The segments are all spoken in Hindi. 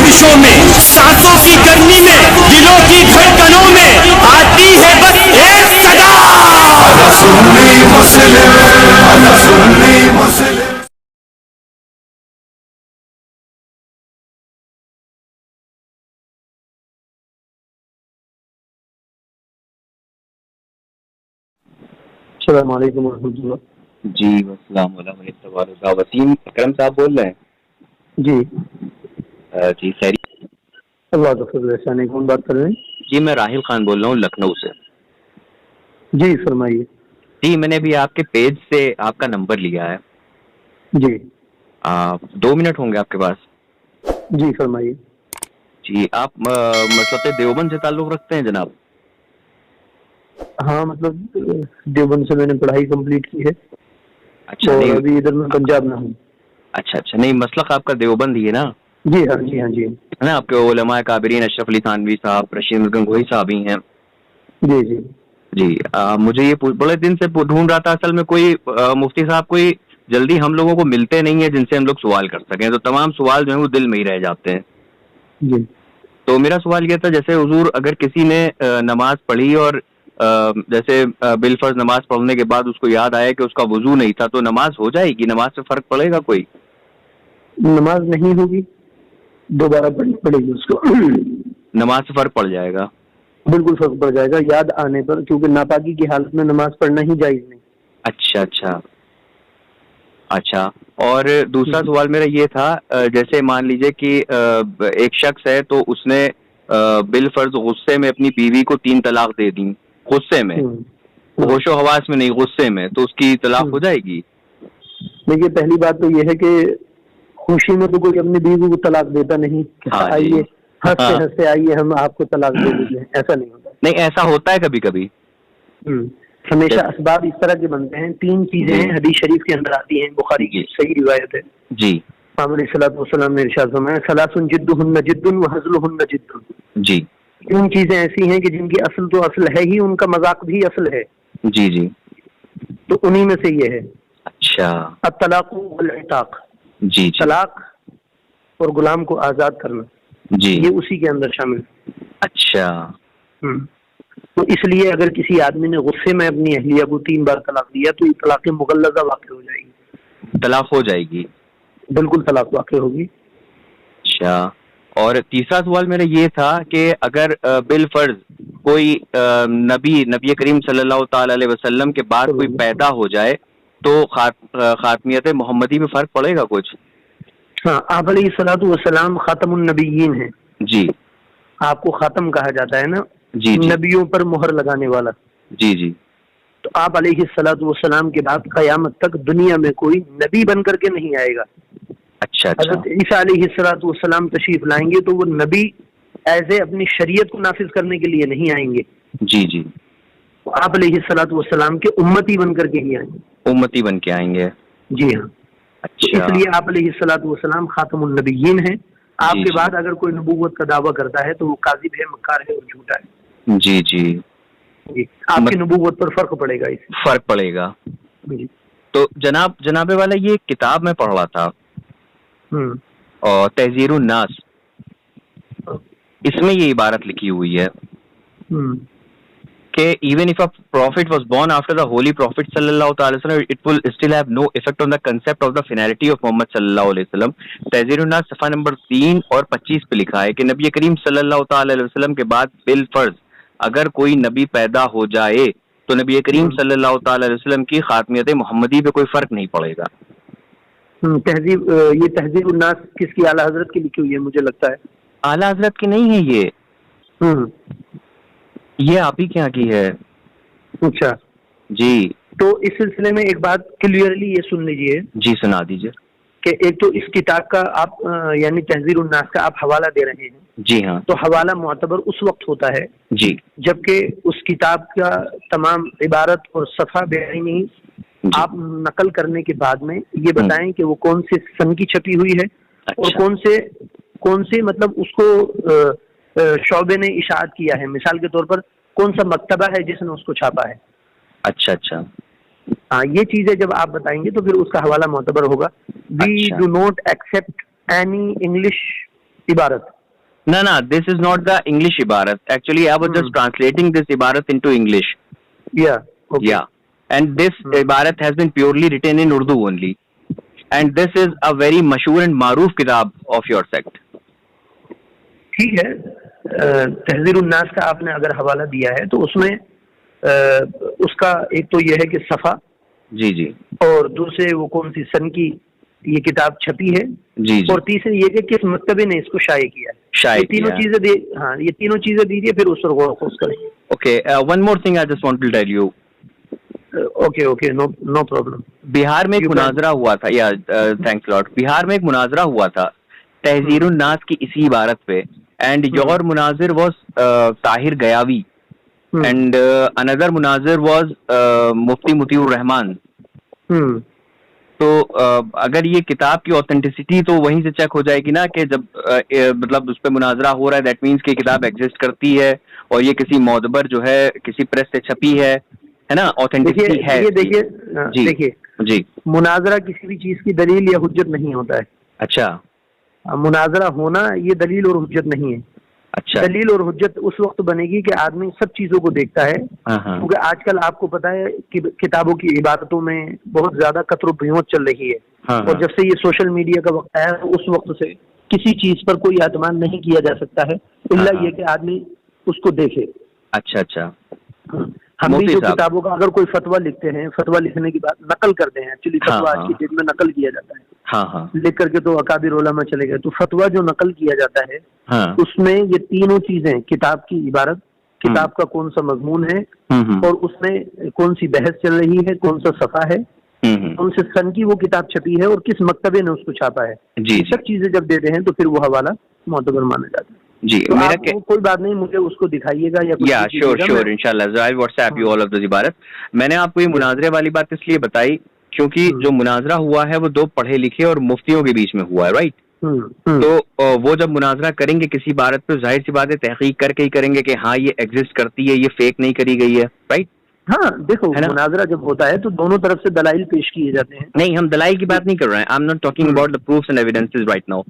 जोशों में, सांसों की गर्मी में, दिलों की धड़कनों में आती है बस एक सदा, सुन्नी मुस्लिम, सुन्नी मुस्लिम। अस्सलाम वालेकुम रहमतुल्लाह। जी अस्सलाम वालेकुम। वसीम अकरम साहब बोल रहे हैं? जी जी खैर। अल्लाह का फजल एहसान है। कौन बात कर रहे हैं? जी मैं राहिल खान बोल रहा हूँ लखनऊ से। जी फरमाइए। जी मैंने अभी आपके पेज से आपका नंबर लिया है। जी 2 मिनट होंगे आपके पास? जी फरमाइए। जी आप मतलब देवबंद से ताल्लुक़ रखते हैं जनाब? हाँ मतलब देवबंद से मैंने पढ़ाई कंप्लीट की है। अच्छा। और नहीं अभी इधर मैं पंजाब में हूँ। अच्छा, नहीं मसलक आपका देवबंद ही है ना? जी हाँ जी हाँ जी है ना। आपके उलमा काबिरीन अशरफ अली थानवी साहब, रशीद गंगोही साहब ही हैं। जी जी जी मुझे ये बड़े दिन से ढूंढ रहा था, असल में कोई मुफ्ती साहब कोई जल्दी हम लोगों को मिलते नहीं है जिनसे हम लोग सवाल कर सकें, तो तमाम सवाल जो है वो दिल में ही रह जाते हैं। जी। तो मेरा सवाल ये था, जैसे हुजूर अगर किसी ने नमाज पढ़ी और जैसे बिलफर्ज नमाज पढ़ने के बाद उसको याद आया कि उसका वजू नहीं था, तो नमाज हो जाएगी? नमाज से फर्क पड़ेगा कोई? नमाज नहीं होगी, दोबारा पढ़नी पड़ेगी उसको। नमाज से फर्क पड़ जाएगा? बिल्कुल फर्क पड़ जाएगा याद आने पर, क्योंकि नापाकी की हालत में नमाज पढ़ना ही जायज नहीं। अच्छा अच्छा अच्छा। और दूसरा सवाल मेरा ये था, जैसे मान लीजिए कि एक शख्स है तो उसने बिलफर्ज गुस्से में अपनी बीवी को 3 तलाक दे दी, गुस्से में, होशो हवास में नहीं, गुस्से में, तो उसकी तलाक हो जाएगी? देखिए पहली बात तो ये है कि खुशी में तो कोई अपनी बीवी को तलाक देता नहीं। हाँ आइए हंसते हाँ। हंसते आइए हम आपको तलाक दे देते हैं, ऐसा नहीं होता। नहीं ऐसा होता है कभी कभी। हमेशा असबाब इस तरह के बनते हैं। 3 चीजें हैं, हदीस शरीफ के अंदर आती हैं, बुखारी की सही रिवायत है। जी सलाम ने इरशाद फरमाया, सलासुन जिद्दुहुन्ना जिद्दुन व हज़लुहुन्ना जिद्दुन। जी 3 चीजें ऐसी हैं कि जिनकी असल तो असल है ही, उनका मजाक भी असल है। जी जी। तो उन्हीं में से ये है। अच्छा। अत-तलाक़ वल इताक़। जी। तलाक और गुलाम को आजाद करना, जी, ये उसी के अंदर शामिल। अच्छा। तो इसलिए अगर किसी आदमी ने गुस्से में अपनी अहलिया को 3 बार तलाक दिया तो ये तलाक मुगल्लज़ा वाक़ हो जाएगी। तलाक हो जाएगी? बिल्कुल तलाक वाक़ होगी। अच्छा। और तीसरा सवाल मेरा ये था कि अगर बिलफर्ज कोई नबी करीम सल्लल्लाहु ताला अलैहि वसल्लम के बाद कोई पैदा हो जाए तो खातमियत मोहम्मदी में फर्क पड़ेगा कुछ? हाँ, आप अलैहिस्सलातु वस्सलाम खातमुन नबिय्यीन हैं। जी। आपको खातम कहा जाता है ना? जी जी। नबियों पर मोहर लगाने वाला। जी जी। तो आप अलैहिस्सलातु वस्सलाम के बाद क़यामत तक दुनिया में कोई नबी बन करके नहीं आएगा। अच्छा। हज़रत ईसा अलैहिस्सलातु वस्सलाम तशरीफ लाएंगे तो वो नबी ऐसे अपनी शरीयत को नाफिज करने के लिए नहीं आएंगे। जी जी। आप अलैहिस्सलातु वस्सलाम के उम्मती बन करके ही आएंगे। उम्मती बन के आएंगे? जी हाँ। अच्छा। तो इसलिए आप अलैहिस्सलातु वस्सलाम खातमुन नबिय्यीन हैं। आपके बाद अगर कोई नबूवत का दावा करता है तो वो काज़िब है, मक्कार है और झूठा है। जी जी। आपकी नबूवत पर फर्क पड़ेगा, इससे फर्क पड़ेगा। जी। तो जनाबे वाला ये किताब में पढ़ रहा था और तहज़ीरुन नास, इसमें ये इबारत लिखी हुई है कि even if a prophet was born after the holy prophet sallallahu alaihi wasallam, it will still have no effect on the concept of the finality of Muhammad sallallahu alaihi wasallam। तहज़ीरुन नास सफ़ा नंबर 3 और 25 पे लिखा है कि नबी करीम सल्लल्लाहु अलैहि वसल्लम के बाद बिल फर्ज अगर कोई नबी पैदा हो जाए तो नबी करीम सल्लल्लाहु अलैहि वसल्लम की खातमियत मोहम्मदी पे कोई फर्क नहीं पड़ेगा। ये तहज़ीरुन नास किसकी? आला हजरत की लिखी हुई है मुझे लगता है। आला हजरत की नहीं है ये आप ही क्या की है? अच्छा जी। तो इस सिलसिले में एक बात क्लियरली ये सुन लीजिए। जी सुना दीजिए। कि एक तो इस किताब का आप यानी तहज़ीरुन नास का आप हवाला दे रहे हैं। जी हाँ। तो हवाला मुअतबर उस वक्त होता है जी जबकि उस किताब का तमाम इबारत और सफ़ा बेईनी आप नकल करने के बाद में ये बताएं कि वो कौन से सन की छपी हुई है। अच्छा। और कौन से मतलब उसको शौबे ने इशाअत किया है। मिसाल के तौर पर कौन सा मकतबा है जिसने उसको छापा है। अच्छा। हाँ, ये चीजें जब आप बताएंगे तो फिर उसका हवाला मोतबर होगा। We do not accept any English इबारत। No, this is not the English ibarat. Actually, I was just translating this ibarat into English. Yeah. Okay. Yeah. And this ibarat has been purely written in Urdu only. And this is a very mashhur and maroof kitab of your sect. ठीक है, तहज़ीरुन नास का आपने अगर हवाला दिया है तो उसमें उसका एक तो ये है कि सफ़ा, जी जी, और दूसरे वो कौन सी सन की ये किताब छपी है, जी जी, और तीसरे ये कि किस मकतबे ने इसको शाये किया है। ये तीनों चीजें दे, हाँ, ये तीनों चीजें दीजिए, फिर उस पर गौर खोज करें। Okay, one more thing I just want to tell you. Okay, no problem. Bihar में एक मुनाजरा हुआ था, या थैंक्स लॉट, बिहार में एक मुनाजरा हुआ था तहज़ीरुन नास की इसी इबारत पे, एंड योर मुनाजिर was Tahir Gayavi, and another मुनाजिर वाज मुफ्ती मुतीउर रहमान। तो अगर ये किताब की ऑथेंटिसिटी तो वहीं से चेक हो जाएगी ना, कि जब मतलब उस पर मुनाजरा हो रहा है, दैट मीन्स कि किताब एग्जिस्ट करती है और ये किसी मौदबर जो है किसी प्रेस से छपी है ना, ऑथेंटिसिटी है। देखिए जी, मुनाजरा किसी भी चीज की दलील या हुज्जत नहीं होता है। अच्छा, मुनाजरा होना ये दलील और हुज्जत नहीं है। अच्छा, दलील और हुज्जत उस वक्त बनेगी कि आदमी सब चीजों को देखता है, क्योंकि आजकल आपको पता है कि किताबों की इबारतों में बहुत ज्यादा कतरो भीमत चल रही है। और जब से ये सोशल मीडिया का वक्त आया, उस वक्त से किसी चीज पर कोई एतमाद नहीं किया जा सकता है, इल्ला ये कि आदमी उसको देखे। अच्छा, हम भी जो किताबों का अगर कोई फतवा लिखते हैं, फतवा लिखने की बात नकल करते हैं, एक्चुअली फतवा आज की डेट में नकल किया जाता है। लिख करके तो अकाबिर उलमा चले गए, तो फतवा जो नकल किया जाता है उसमें ये तीनों चीजें, किताब की इबारत, किताब का कौन सा मजमून है, और उसमें कौन सी बहस चल रही है, कौन सा सफा है, कौन से सन की वो किताब छपी है, और किस मकतबे ने उसको छापा है, सब चीजें जब देते हैं तो फिर वो हवाला मोतबर माना जाता है। जी, तो मेरा कोई बात नहीं, मुझे उसको दिखाइएगा या श्योर इंशाल्लाह, I WhatsApp you all of the इबारत। मैंने आपको ये मुनाजरे वाली बात इसलिए बताई क्योंकि जो मुनाजरा हुआ है वो दो पढ़े लिखे और मुफ्तियों के बीच में हुआ है, राइट? तो वो जब मुनाजरा करेंगे किसी इबारत पे, जाहिर सी बात है तहकीक करके ही करेंगे कि हाँ ये एग्जिस्ट करती है, ये फेक नहीं करी गई है, राइट? हाँ, देखो मुनाजरा जब होता है तो दोनों तरफ से दलाइल पेश किए जाते हैं। नहीं, हम दलाइल की बात नहीं कर रहे हैं, I am not talking about the proofs and evidences right now.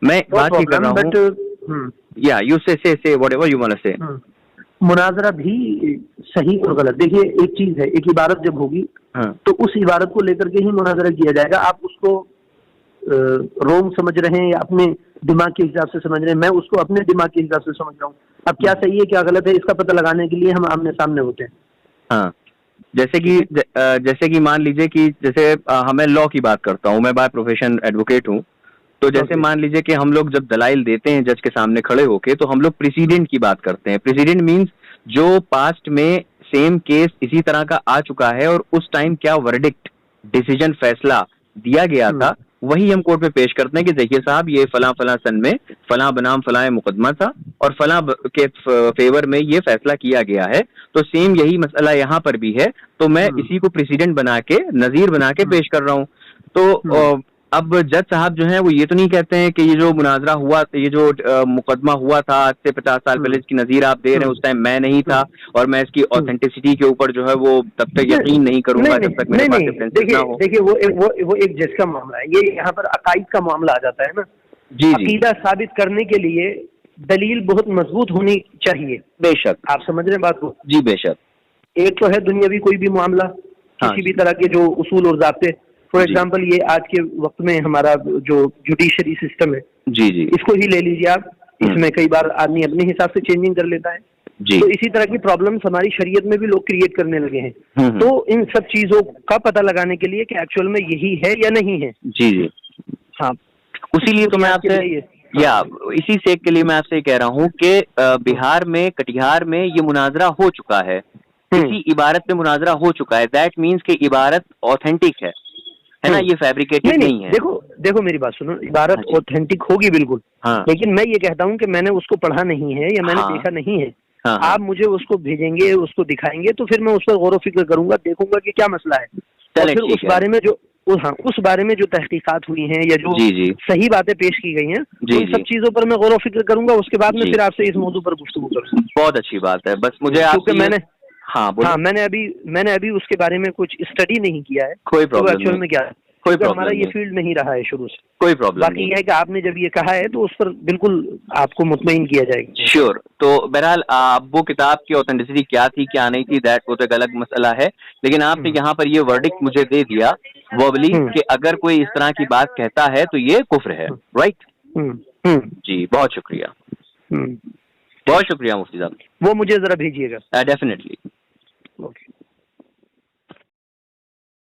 मैं बात ये कर रहा हूँ, या you say whatever you want to से। मुनाजरा भी सही और गलत, देखिए एक चीज है, एक इबारत जब होगी तो उस इबारत को लेकर के ही मुनाजरा किया जाएगा। आप उसको रोंग समझ रहे हैं या अपने दिमाग के हिसाब से समझ रहे हैं, मैं उसको अपने दिमाग के हिसाब से समझ रहा हूँ। अब क्या सही है क्या गलत है, इसका पता लगाने के लिए हम आमने सामने होते हैं। हाँ, जैसे कि मान लीजिए कि जैसे मैं लॉ की बात करता हूँ, मैं बाय प्रोफेशन एडवोकेट हूँ, तो जैसे मान लीजिए कि हम लोग जब दलाइल देते हैं जज के सामने खड़े होके, तो हम लोग प्रेसिडेंट की बात करते हैं। प्रेसिडेंट मींस जो पास्ट में सेम केस इसी तरह का आ चुका है और उस टाइम क्या वर्डिक्ट, डिसीजन, फैसला दिया गया था, वही हम कोर्ट में पेश करते हैं कि देखिए साहब, ये फलां सन में फलां बनाम फलां मुकदमा था और फलां के फेवर में ये फैसला किया गया है, तो सेम यही मसला यहाँ पर भी है, तो मैं इसी को प्रेसिडेंट बना के, नजीर बना के पेश कर रहा हूँ। तो अब जज साहब जो हैं वो ये तो नहीं कहते हैं कि ये जो मुनाजरा हुआ, ये जो मुकदमा हुआ था आज से 50 साल पहले, इसकी नजीर आप दे रहे हैं, उस टाइम मैं नहीं था और मैं इसकी ऑथेंटिसिटी के ऊपर जो है वो तब तक यकीन नहीं करूंगा जब तक मेरे पास एविडेंस ना हो। देखिए वो एक जज का मामला है, ये यहाँ पर अकाइद का मामला आ जाता है ना। जी, अकीदा साबित करने के लिए दलील बहुत मजबूत होनी चाहिए। बेशक, आप समझ रहे हैं बात को? जी बेशक। एक तो है दुनियावी कोई भी मामला, किसी भी तरह के जो उसूल और ज़ाब्ते, फॉर एग्जाम्पल ये आज के वक्त में हमारा जो जुडिशरी सिस्टम है, जी, इसको ही ले लीजिए आप, इसमें कई बार आदमी अपने हिसाब से चेंजिंग कर लेता है। तो इसी तरह की प्रॉब्लम्स हमारी शरीयत में भी लोग क्रिएट करने लगे हैं। तो इन सब चीजों का पता लगाने के लिए कि एक्चुअल में यही है या नहीं है। जी, हाँ, उसी लिए तो मैं आपसे इसी सेक के लिए मैं आपसे कह रहा हूँ कि बिहार में, कटिहार में ये मुनाजरा हो चुका है, किसी इबारत पे मुनाजरा हो चुका है, दैट मीन्स कि इबारत ऑथेंटिक है ना, ये फैब्रिकेटेड नहीं है। देखो मेरी बात सुनो, इबारत ऑथेंटिक होगी बिल्कुल, लेकिन मैं ये कहता हूँ कि मैंने उसको पढ़ा नहीं है या मैंने देखा नहीं है। आप मुझे उसको भेजेंगे, उसको दिखाएंगे, तो फिर मैं उस पर गौर व फिक्र करूंगा, देखूंगा कि क्या मसला है, और फिर उस बारे में उस बारे में जो तहकीकात हुई हैं या जो सही बातें पेश की गई हैं, उन सब चीजों पर मैं गौर व फिक्र करूंगा। उसके बाद में फिर आपसे इस मौजू पर गुफ्तगू करूंगा। बहुत अच्छी बात है, बस मुझे आपसे मैंने अभी उसके बारे में कुछ स्टडी नहीं किया है। कोई प्रॉब्लम नहीं, क्या क्योंकि हमारा ये फील्ड नहीं रहा है शुरू से। कोई प्रॉब्लम बाकी ये है कि आपने जब ये कहा है तो उस पर बिल्कुल आपको मुतमईन किया जाएगा। श्योर। तो बहरहाल वो किताब की ऑथेंटिसिटी क्या थी क्या नहीं थी, दैट वो तो एक अलग मसला है, लेकिन आपने यहाँ पर ये वर्डिक्ट मुझे दे दिया वर्बली कि अगर कोई इस तरह की बात कहता है तो ये कुफ्र है, राइट? जी, बहुत शुक्रिया, बहुत शुक्रिया मुफ्ती साहब। वो मुझे जरा भेजिएगा। डेफिनेटली। ओके।